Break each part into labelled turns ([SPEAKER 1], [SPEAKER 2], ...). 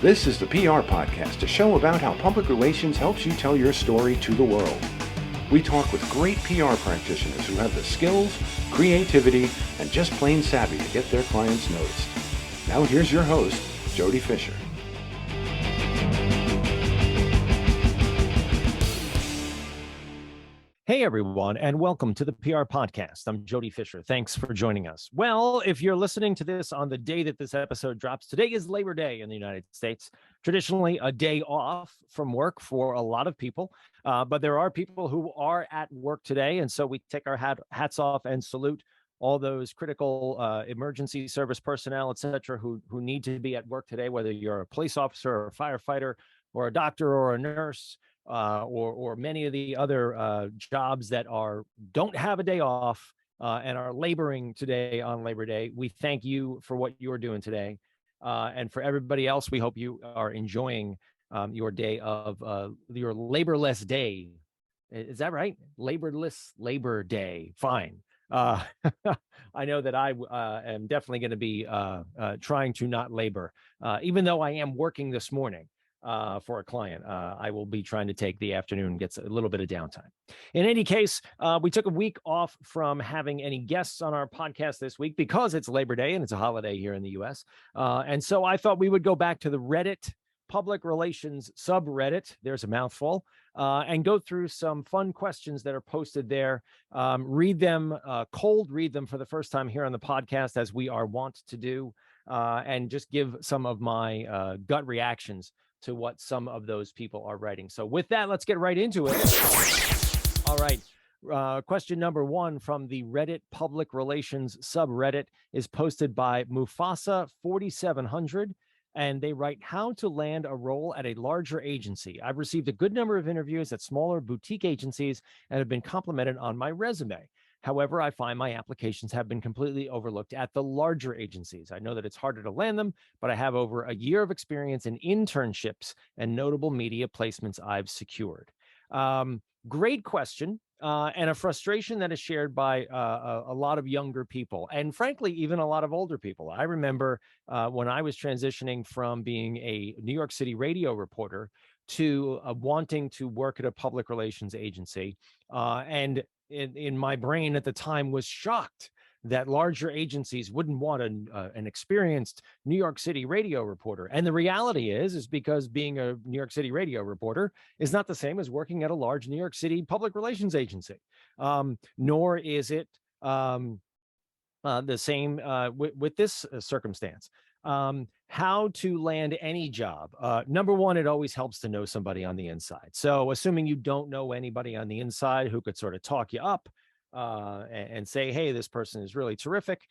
[SPEAKER 1] This is the PR Podcast, a show about how public relations helps you tell your story to the world. We talk with great PR practitioners who have the skills, creativity, and just plain savvy to get their clients noticed. Now here's your host, Jody Fisher.
[SPEAKER 2] Hey, everyone, and welcome to the PR Podcast. I'm Jody Fisher. Thanks for joining us. Well, if you're listening to this on the day that this episode drops, today is Labor Day in the United States. Traditionally, a day off from work for a lot of people, but there are people who are at work today, and so we take our hats off and salute all those critical emergency service personnel, et cetera, who need to be at work today, whether you're a police officer or a firefighter or a doctor or a nurse. Or many of the other jobs that don't have a day off and are laboring today on Labor Day. We thank you for what you're doing today. And for everybody else, we hope you are enjoying your day of your laborless day. Is that right? Laborless Labor Day. Fine. I know that I am definitely going to be trying to not labor, even though I am working this morning. For a client. I will be trying to take the afternoon, gets a little bit of downtime. In any case, we took a week off from having any guests on our podcast this week because it's Labor Day and it's a holiday here in the US. And so I thought we would go back to the Reddit public relations subreddit, there's a mouthful, and go through some fun questions that are posted there. Read them, cold read them for the first time here on the podcast, as we are wont to do, and just give some of my gut reactions to what some of those people are writing. So with that, let's get right into it. All right. Question number one from the Reddit public relations subreddit is posted by Mufasa 4700. And they write, how to land a role at a larger agency. I've received a good number of interviews at smaller boutique agencies and have been complimented on my resume. However, I find my applications have been completely overlooked at the larger agencies. I know that it's harder to land them, but I have over a year of experience in internships and notable media placements I've secured. Great question, and a frustration that is shared by a lot of younger people, and frankly, even a lot of older people. I remember when I was transitioning from being a New York City radio reporter to wanting to work at a public relations agency, and in my brain at the time was shocked that larger agencies wouldn't want an experienced New York City radio reporter. And the reality is because being a New York City radio reporter is not the same as working at a large New York City public relations agency, nor is it the same with this circumstance. How to land any job. Number one, it always helps to know somebody on the inside. So assuming you don't know anybody on the inside who could sort of talk you up and say, hey, this person is really terrific,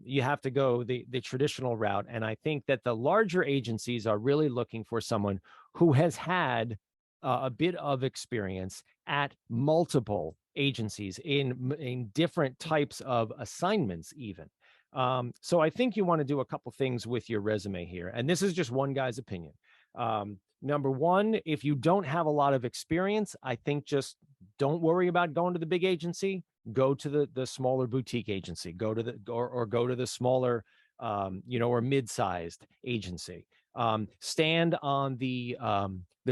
[SPEAKER 2] you have to go the traditional route. And I think that the larger agencies are really looking for someone who has had a bit of experience at multiple agencies in different types of assignments even. So I think you want to do a couple things with your resume here. And this is just one guy's opinion. Number one, if you don't have a lot of experience, I think just don't worry about going to the big agency. Go to the smaller boutique agency. Go to the smaller, or mid-sized agency. Stand on the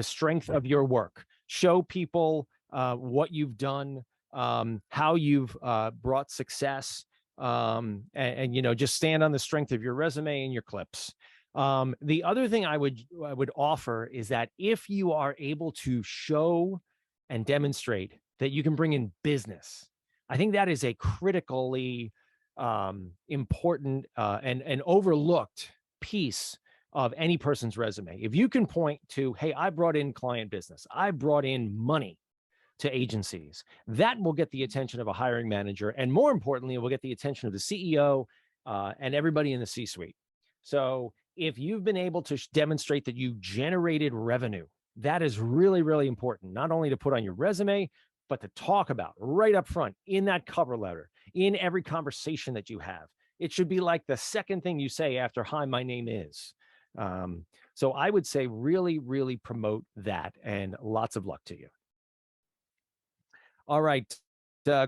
[SPEAKER 2] strength of your work. Show people what you've done, how you've brought success. And just stand on the strength of your resume and your clips. The other thing I would offer is that if you are able to show and demonstrate that you can bring in business, I think that is a critically important and overlooked piece of any person's resume. If you can point to, hey, I brought in client business, I brought in money to agencies, that will get the attention of a hiring manager. And more importantly, it will get the attention of the CEO and everybody in the C-suite. So if you've been able to demonstrate that you generated revenue, that is really, really important, not only to put on your resume, but to talk about right up front in that cover letter, in every conversation that you have. It should be like the second thing you say after, hi, my name is. So I would say really, really promote that, and lots of luck to you. All right.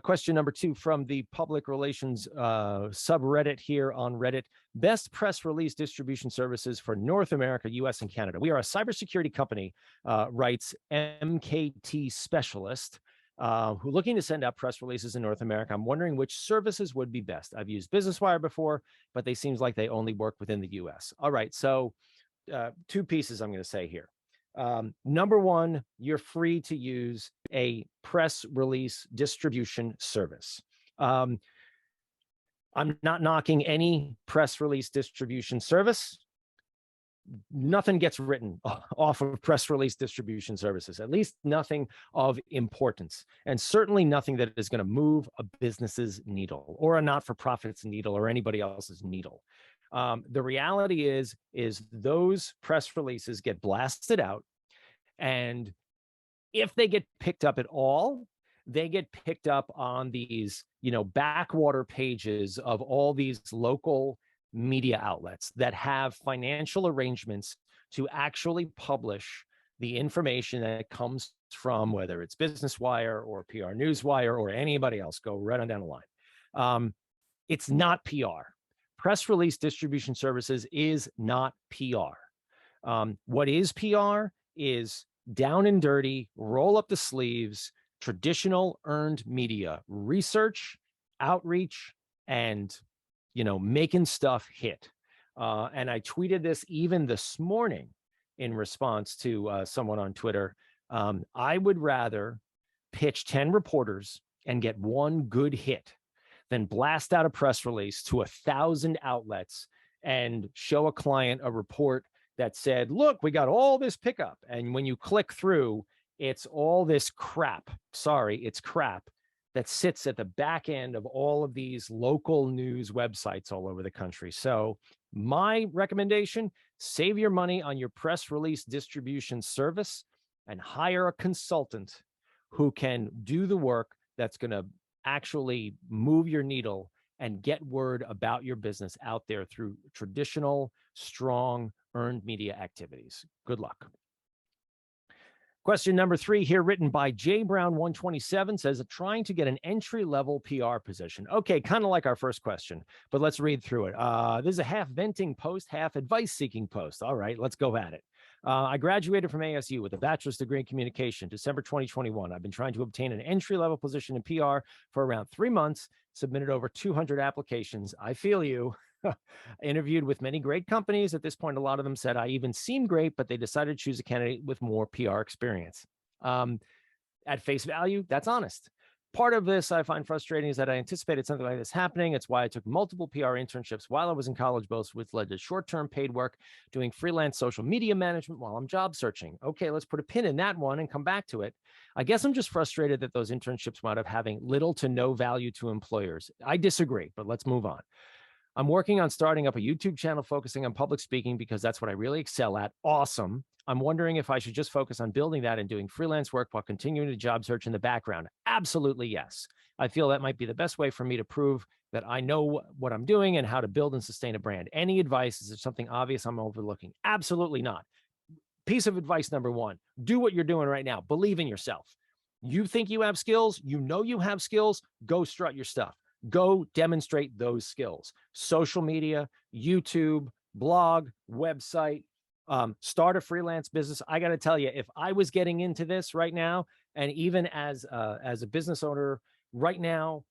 [SPEAKER 2] question number 2 from the public relations subreddit here on Reddit. Best press release distribution services for North America, US, and Canada. We are a cybersecurity company, writes MKT Specialist, who looking to send out press releases in North America. I'm wondering which services would be best. I've used Business Wire before, but they seems like they only work within the US. All right, so 2 pieces I'm going to say here. Number 1, you're free to use a press release distribution service. I'm not knocking any press release distribution service. Nothing gets written off of press release distribution services, at least nothing of importance, and certainly nothing that is going to move a business's needle or a not-for-profit's needle or anybody else's needle. The reality is those press releases get blasted out, and if they get picked up at all, they get picked up on these, backwater pages of all these local media outlets that have financial arrangements to actually publish the information that comes from, whether it's Business Wire or PR Newswire or anybody else. Go right on down the line. It's not PR. Press release distribution services is not PR. What is PR is down and dirty, roll up the sleeves, traditional earned media, research, outreach, and making stuff hit. And I tweeted this even this morning in response to someone on Twitter. I would rather pitch 10 reporters and get 1 good hit than blast out a press release to 1,000 outlets and show a client a report that said, look, we got all this pickup. And when you click through, it's all this crap. Sorry, it's crap that sits at the back end of all of these local news websites all over the country. So my recommendation, save your money on your press release distribution service and hire a consultant who can do the work that's going to actually move your needle and get word about your business out there through traditional, strong, earned media activities. Good luck. Question number 3 here, written by J Brown 127, says, trying to get an entry-level PR position. Okay, kind of like our first question, but let's read through it. This is a half venting post, half advice-seeking post. All right, let's go at it. I graduated from ASU with a bachelor's degree in communication, December 2021. I've been trying to obtain an entry-level position in PR for around 3 months, submitted over 200 applications. I feel you. Interviewed with many great companies. At this point, a lot of them said I even seem great, but they decided to choose a candidate with more PR experience. At face value, that's honest. Part of this I find frustrating is that I anticipated something like this happening. It's why I took multiple PR internships while I was in college, both which led to short-term paid work, doing freelance social media management while I'm job searching. Okay, let's put a pin in that one and come back to it. I guess I'm just frustrated that those internships wound up having little to no value to employers. I disagree, but let's move on. I'm working on starting up a YouTube channel focusing on public speaking because that's what I really excel at. Awesome. I'm wondering if I should just focus on building that and doing freelance work while continuing to job search in the background. Absolutely, yes. I feel that might be the best way for me to prove that I know what I'm doing and how to build and sustain a brand. Any advice? Is there something obvious I'm overlooking? Absolutely not. Piece of advice number 1, do what you're doing right now. Believe in yourself. You think you have skills, you know you have skills, go strut your stuff. Go demonstrate those skills. Social media, YouTube, blog, website, start a freelance business. I got to tell you, if I was getting into this right now, and even as a business owner right now,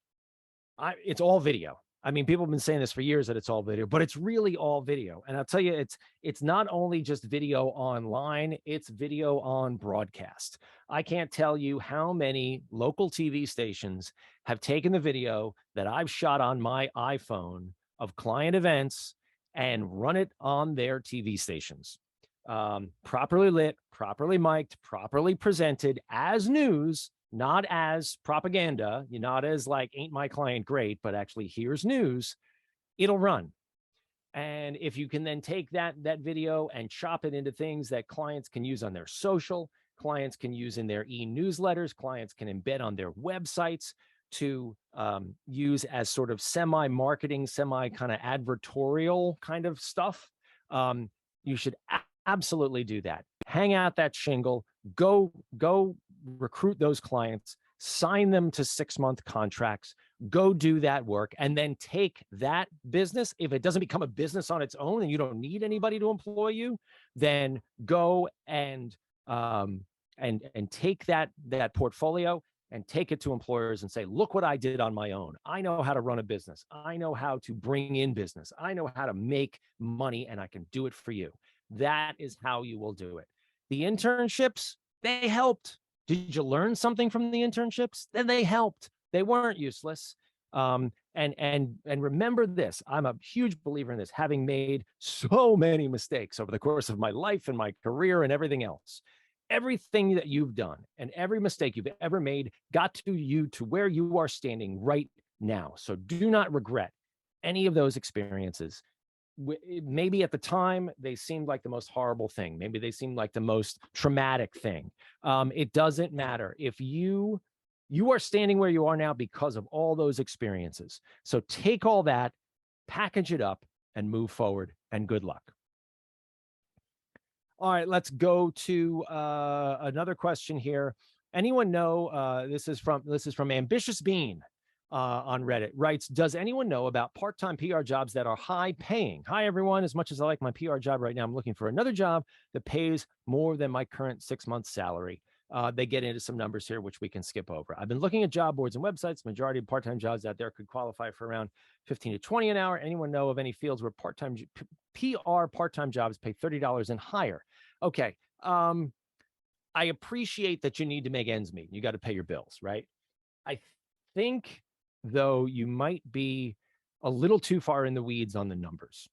[SPEAKER 2] it's all video. I mean, people have been saying this for years that it's all video, but it's really all video. And I'll tell you, it's not only just video online, it's video on broadcast. I can't tell you how many local TV stations have taken the video that I've shot on my iPhone of client events and run it on their TV stations. Properly lit, properly mic'd, properly presented as news, not as propaganda, not as like, ain't my client great, but actually here's news, it'll run. And if you can then take that video and chop it into things that clients can use on their social, clients can use in their e-newsletters, clients can embed on their websites to use as sort of semi-marketing, semi-kind of advertorial kind of stuff, you should absolutely do that. Hang out that shingle, go recruit those clients, sign them to 6-month contracts, go do that work, and then take that business. If it doesn't become a business on its own and you don't need anybody to employ you, then go and take that portfolio and take it to employers and say, look what I did on my own. I know how to run a business. I know how to bring in business. I know how to make money, and I can do it for you. That is how you will do it. The internships, they helped. Did you learn something from the internships? Then they helped. They weren't useless. And remember this, I'm a huge believer in this, having made so many mistakes over the course of my life and my career and everything else. Everything that you've done and every mistake you've ever made got to you to where you are standing right now. So do not regret any of those experiences. Maybe at the time they seemed like the most horrible thing. Maybe they seemed like the most traumatic thing. It doesn't matter. If you are standing where you are now because of all those experiences. So take all that, package it up, and move forward, and good luck. All right, let's go to another question here. Anyone know, this is from Ambitious Bean on Reddit, writes, does anyone know about part-time PR jobs that are high paying? Hi, everyone. As much as I like my PR job right now, I'm looking for another job that pays more than my current 6-month salary. They get into some numbers here, which we can skip over. I've been looking at job boards and websites. Majority of part-time jobs out there could qualify for around 15 to 20 an hour. Anyone know of any fields where PR part-time jobs pay $30 and higher? Okay. I appreciate that you need to make ends meet. You got to pay your bills, right? I think, though, you might be a little too far in the weeds on the numbers.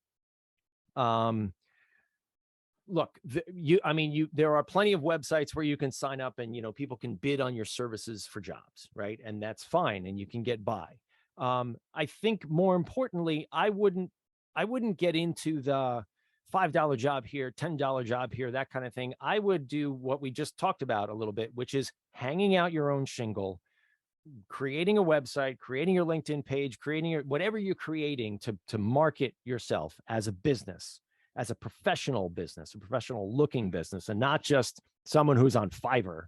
[SPEAKER 2] Look, there are plenty of websites where you can sign up and, people can bid on your services for jobs, right? And that's fine. And you can get by. I think more importantly, I wouldn't get into the $5 job here, $10 job here, that kind of thing. I would do what we just talked about a little bit, which is hanging out your own shingle, creating a website, creating your LinkedIn page, creating whatever you're creating to market yourself as a business, as a professional business, a professional looking business, and not just someone who's on Fiverr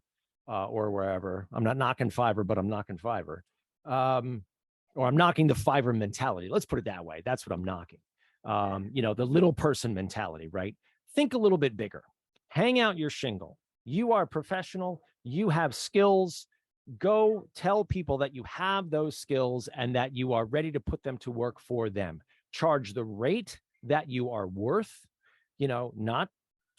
[SPEAKER 2] or wherever. I'm not knocking Fiverr, but I'm knocking Fiverr. Or I'm knocking the Fiverr mentality. Let's put it that way. That's what I'm knocking. The little person mentality, right? Think a little bit bigger. Hang out your shingle. You are a professional. You have skills. Go tell people that you have those skills and that you are ready to put them to work for them. Charge the rate that you are worth, not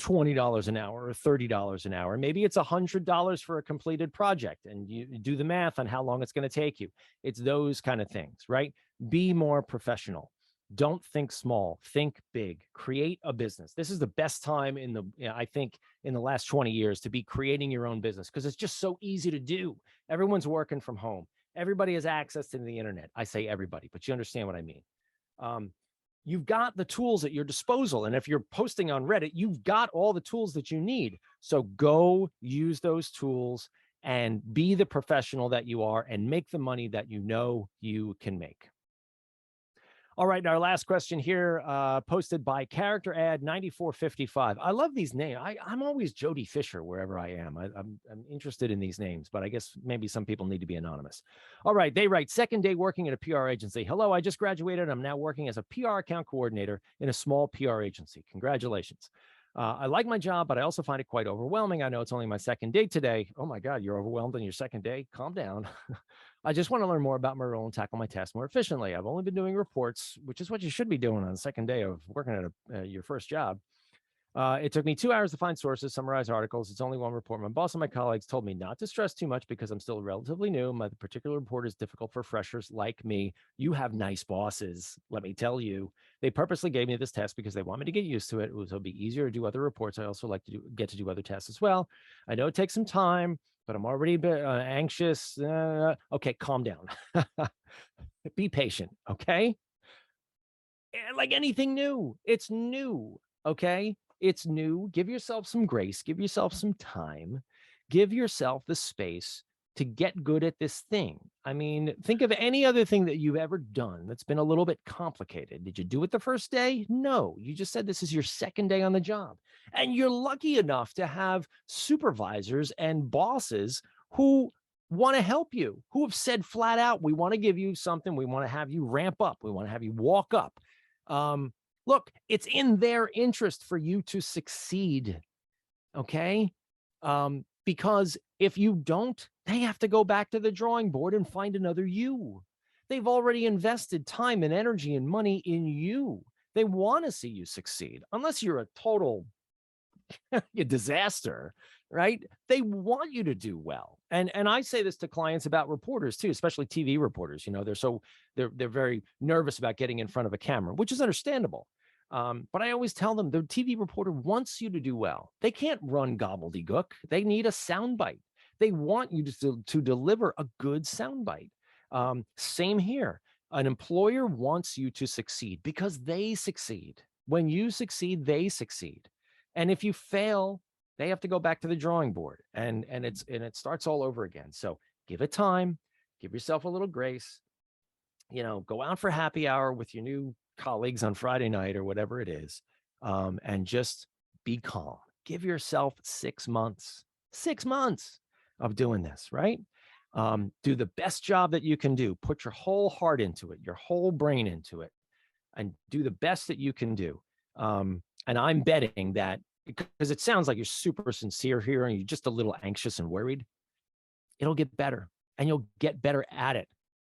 [SPEAKER 2] $20 an hour or $30 an hour. Maybe it's $100 for a completed project, and you do the math on how long it's going to take you. It's those kind of things, right? Be more professional. Don't think small, think big, create a business. This is the best time I think in the last 20 years to be creating your own business, because it's just so easy to do. Everyone's working from home. Everybody has access to the internet. I say everybody, but you understand what I mean. You've got the tools at your disposal. And if you're posting on Reddit, you've got all the tools that you need. So go use those tools and be the professional that you are and make the money that you know you can make. All right, our last question here, posted by Character Ad 9455. I love these names. I'm always Jody Fisher wherever I am. I'm interested in these names, but I guess maybe some people need to be anonymous. All right, they write, second day working at a PR agency. Hello, I just graduated. I'm now working as a PR account coordinator in a small PR agency. Congratulations. I like my job, but I also find it quite overwhelming. I know it's only my second day today. Oh my God, you're overwhelmed on your second day? Calm down. I just want to learn more about my role and tackle my tasks more efficiently. I've only been doing reports, which is what you should be doing on the second day of working at your first job. It took me 2 hours to find sources, summarize articles. It's only one report. My boss and my colleagues told me not to stress too much because I'm still relatively new. My particular report is difficult for freshers like me. You have nice bosses, let me tell you. They purposely gave me this task because they want me to get used to it. It'll be easier to do other reports. I also like to get to do other tasks as well. I know it takes some time, but I'm already a bit anxious. Okay, calm down. Be patient, okay? Like anything new, it's new, okay? It's new. Give yourself some grace. Give yourself some time. Give yourself the space to get good at this thing. I mean, think of any other thing that you've ever done that's been a little bit complicated. Did you do it the first day? No. You just said this is your second day on the job. And you're lucky enough to have supervisors and bosses who want to help you, who have said flat out, we want to give you something. We want to have you ramp up. We want to have you walk up. Look, it's in their interest for you to succeed. Okay. Because if you don't, they have to go back to the drawing board and find another you. They've already invested time and energy and money in you. They want to see you succeed, unless you're a total disaster, right? They want you to do well. And I say this to clients about reporters too, especially TV reporters. They're very nervous about getting in front of a camera, which is understandable. But I always tell them the TV reporter wants you to do well. They can't run gobbledygook. They need a soundbite. They want you to deliver a good soundbite. Same here. An employer wants you to succeed because they succeed. When you succeed, they succeed. And if you fail, they have to go back to the drawing board, and it starts all over again. So give it time, give yourself a little grace. Go out for happy hour with your new colleagues on Friday night or whatever it is, and just be calm. Give yourself 6 months of doing this, right? Do the best job that you can do. Put your whole heart into it, your whole brain into it, and do the best that you can do. And I'm betting that, because it sounds like you're super sincere here and you're just a little anxious and worried, it'll get better, and you'll get better at it.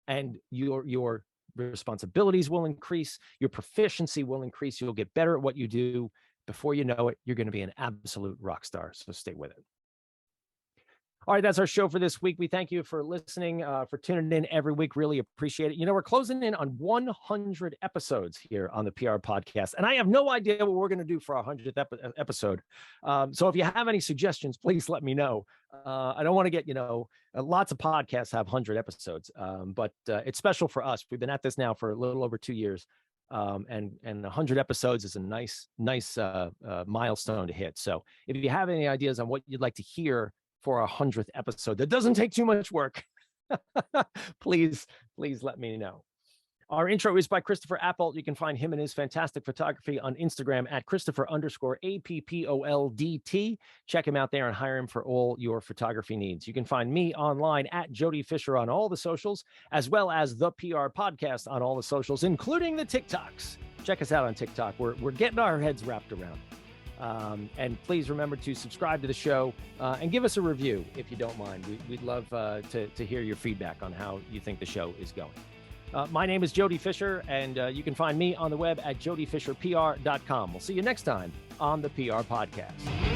[SPEAKER 2] And your responsibilities will increase, your proficiency will increase, you'll get better at what you do. Before you know it, you're going to be an absolute rock star. So stay with it. All right, that's our show for this week. We thank you for listening, for tuning in every week. Really appreciate it. We're closing in on 100 episodes here on the PR podcast, and I have no idea what we're going to do for our 100th episode. So if you have any suggestions, please let me know. I don't want to get, lots of podcasts have 100 episodes, but it's special for us. We've been at this now for a little over 2 years, and 100 episodes is a nice milestone to hit. So if you have any ideas on what you'd like to hear for our 100th episode that doesn't take too much work, please let me know. Our intro is by Christopher Appold. You can find him and his fantastic photography on Instagram at Christopher_APPOLDT. Check him out there and hire him for all your photography needs. You can find me online at Jody Fisher on all the socials, as well as the PR podcast on all the socials, including the TikToks. Check us out on TikTok. We're getting our heads wrapped around. And please remember to subscribe to the show and give us a review if you don't mind. We'd love to hear your feedback on how you think the show is going. My name is Jody Fisher, and you can find me on the web at jodyfisherpr.com. We'll see you next time on the PR Podcast.